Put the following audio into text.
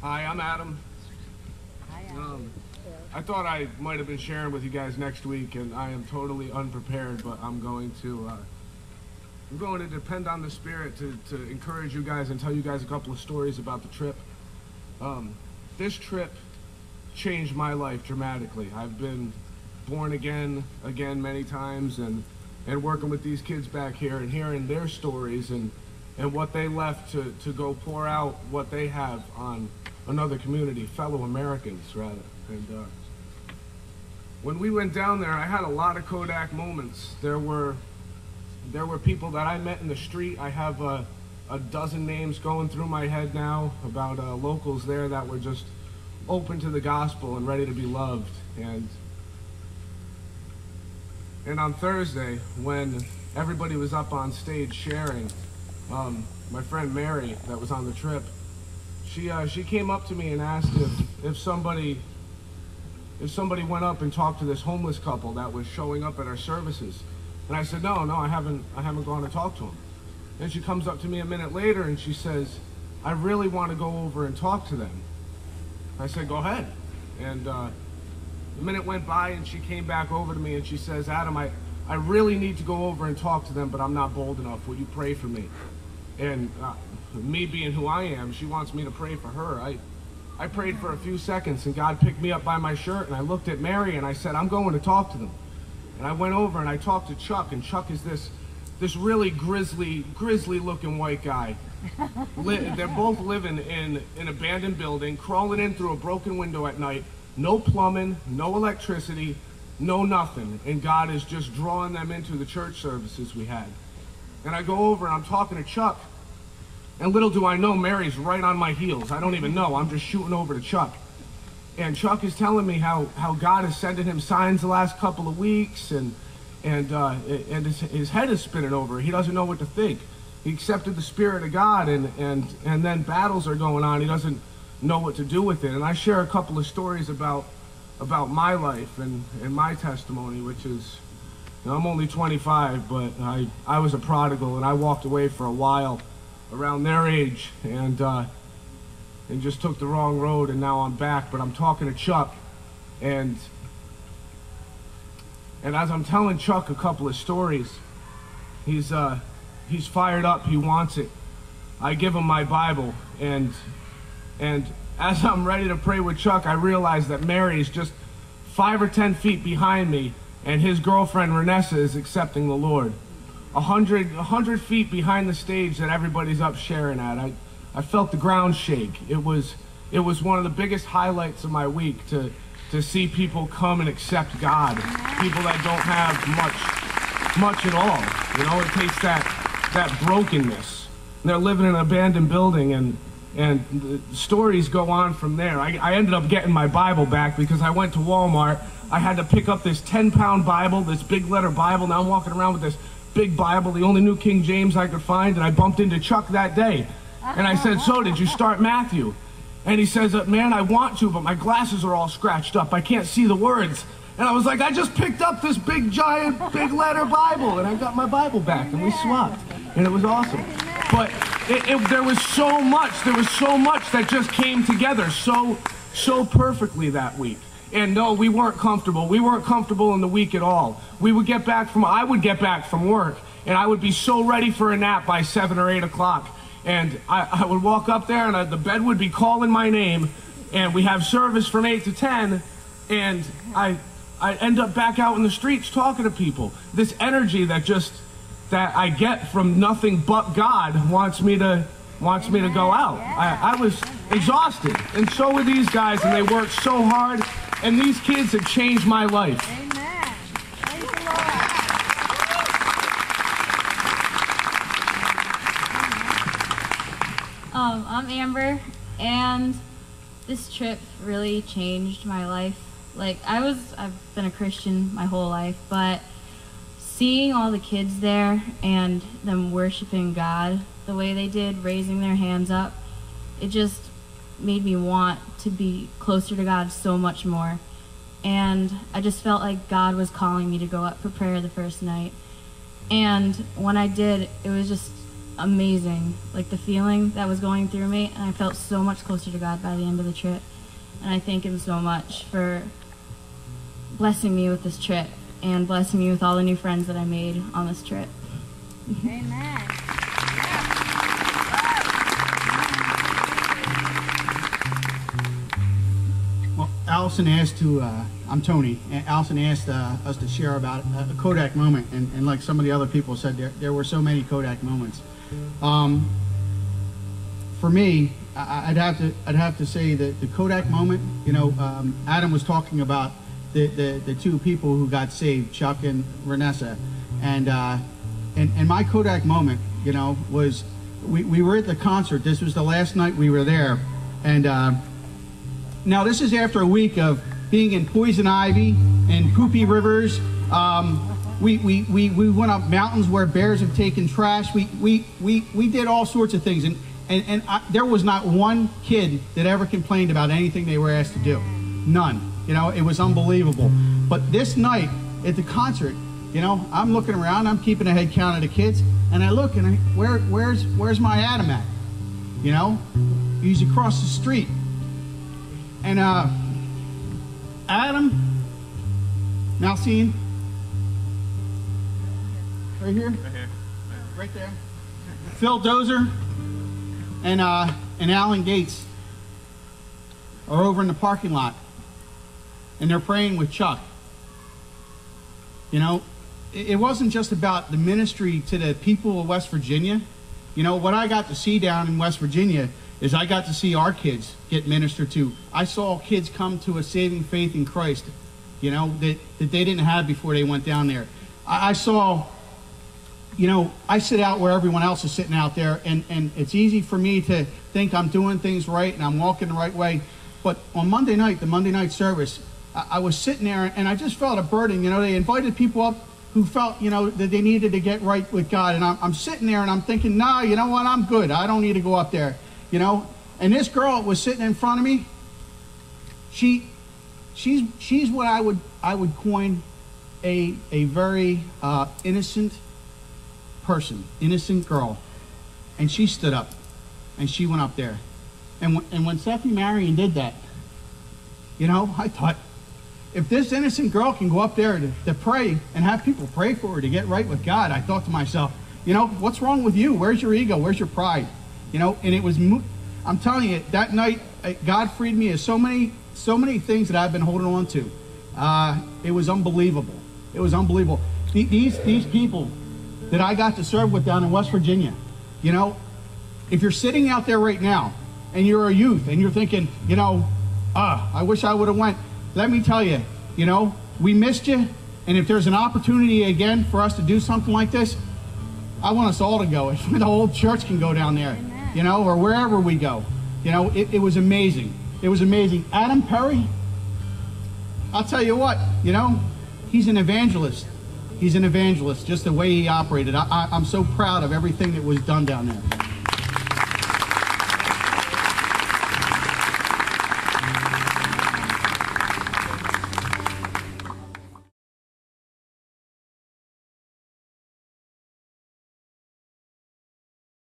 Hi, I'm Adam. Hi, Adam. I thought I might have been sharing with you guys next week, and I am totally unprepared, but I'm going to depend on the Spirit to encourage you guys and tell you guys a couple of stories about the trip. This trip changed my life dramatically. I've been born again many times, and working with these kids back here and hearing their stories and what they left to go pour out what they have on another community, fellow Americans, rather. And when we went down there, I had a lot of Kodak moments. There were people that I met in the street. I have a dozen names going through my head now about locals there that were just open to the gospel and ready to be loved. And on Thursday, when everybody was up on stage sharing, my friend Mary, that was on the trip, she came up to me and asked if somebody went up and talked to this homeless couple that was showing up at our services. And I said, no, I haven't gone to talk to them. Then she comes up to me a minute later and she says, I really want to go over and talk to them. I said, go ahead. And a minute went by and she came back over to me and she says, Adam, I really need to go over and talk to them, but I'm not bold enough. Will you pray for me? And me being who I am, she wants me to pray for her. I prayed for a few seconds and God picked me up by my shirt and I looked at Mary and I said, I'm going to talk to them. And I went over and I talked to Chuck, and Chuck is this really grisly looking white guy. They're both living in an abandoned building, crawling in through a broken window at night, no plumbing, no electricity, no nothing. And God is just drawing them into the church services we had. And I go over and I'm talking to Chuck, and little do I know, Mary's right on my heels. I don't even know. I'm just shooting over to Chuck. And Chuck is telling me how God is sending him signs the last couple of weeks, and his head is spinning over. He doesn't know what to think. He accepted the Spirit of God, and then battles are going on. He doesn't know what to do with it. And I share a couple of stories about my life and my testimony, which is, you know, I'm only 25, but I was a prodigal, and I walked away for a while around their age, and just took the wrong road, and now I'm back. But I'm talking to Chuck, and as I'm telling Chuck a couple of stories, he's fired up. He wants it. I give him my Bible, and as I'm ready to pray with Chuck, I realize that Mary is just 5 or 10 feet behind me, and his girlfriend Renessa is accepting the Lord. 100 feet behind the stage that everybody's up sharing at. I felt the ground shake. It was one of the biggest highlights of my week to see people come and accept God. People that don't have much at all. You know, it takes that brokenness. And they're living in an abandoned building, and the stories go on from there. I ended up getting my Bible back because I went to Walmart. I had to pick up this 10-pound Bible, this big letter Bible. Now I'm walking around with this big Bible, the only New King James I could find, and I bumped into Chuck that day. And I said, so did you start Matthew? And he says, man, I want to, but my glasses are all scratched up. I can't see the words. And I was like, I just picked up this big, giant, big letter Bible, and I got my Bible back, and we swapped. And it was awesome. But there was so much that just came together so perfectly that week. And no, we weren't comfortable. We weren't comfortable in the week at all. I would get back from work, and I would be so ready for a nap by 7 or 8 o'clock. And I would walk up there, and the bed would be calling my name, and we have service from 8 to 10, and I end up back out in the streets talking to people. This energy that I get from nothing but God wants me to go out. I was exhausted, and so were these guys, and they worked so hard, and these kids have changed my life. Amen. Praise the Lord. I'm Amber, and this trip really changed my life. Like, I've been a Christian my whole life, but seeing all the kids there and them worshiping God the way they did, raising their hands up, it just made me want to be closer to God so much more. And I just felt like God was calling me to go up for prayer the first night. And when I did, it was just amazing. Like the feeling that was going through me, and I felt so much closer to God by the end of the trip. And I thank him so much for blessing me with this trip and blessing me with all the new friends that I made on this trip. Amen. Well, Allison asked I'm Tony, and Allison asked us to share about a Kodak moment, and like some of the other people said, there were so many Kodak moments. For me, I'd have to say that the Kodak moment, Adam was talking about the two people who got saved, Chuck and Renessa, and my Kodak moment, was we were at the concert. This was the last night we were there, and now this is after a week of being in Poison Ivy and Poopy Rivers. We went up mountains where bears have taken trash. We did all sorts of things, and there was not one kid that ever complained about anything they were asked to do. None. It was unbelievable. But this night at the concert, I'm looking around, I'm keeping a head count of the kids, and I look and where's my Adam at? He's across the street. And Adam, Malcine, right here, right there. Phil Dozer and Alan Gates are over in the parking lot, and they're praying with Chuck. It wasn't just about the ministry to the people of West Virginia. What I got to see down in West Virginia is I got to see our kids get ministered to. I saw kids come to a saving faith in Christ, that they didn't have before they went down there. I saw, I sit out where everyone else is sitting out there, and it's easy for me to think I'm doing things right and I'm walking the right way. But on Monday night, the Monday night service, I was sitting there and I just felt a burden. They invited people up who felt, that they needed to get right with God. And I'm sitting there and I'm thinking, nah, you know what, I'm good. I don't need to go up there. And this girl was sitting in front of me. She's what I would coin a very innocent person, innocent girl. And she stood up and she went up there. And when Stephanie Marion did that, I thought, if this innocent girl can go up there to pray and have people pray for her to get right with God, I thought to myself, what's wrong with you? Where's your ego? Where's your pride? And it was, I'm telling you, that night, God freed me of so many things that I've been holding on to. It was unbelievable. It was unbelievable. These people that I got to serve with down in West Virginia, if you're sitting out there right now and you're a youth and you're thinking, I wish I would have went. Let me tell you, we missed you. And if there's an opportunity again for us to do something like this, I want us all to go. If the whole church can go down there, or wherever we go. It was amazing. It was amazing. Adam Perry, I'll tell you what, he's an evangelist. He's an evangelist, just the way he operated. I'm so proud of everything that was done down there.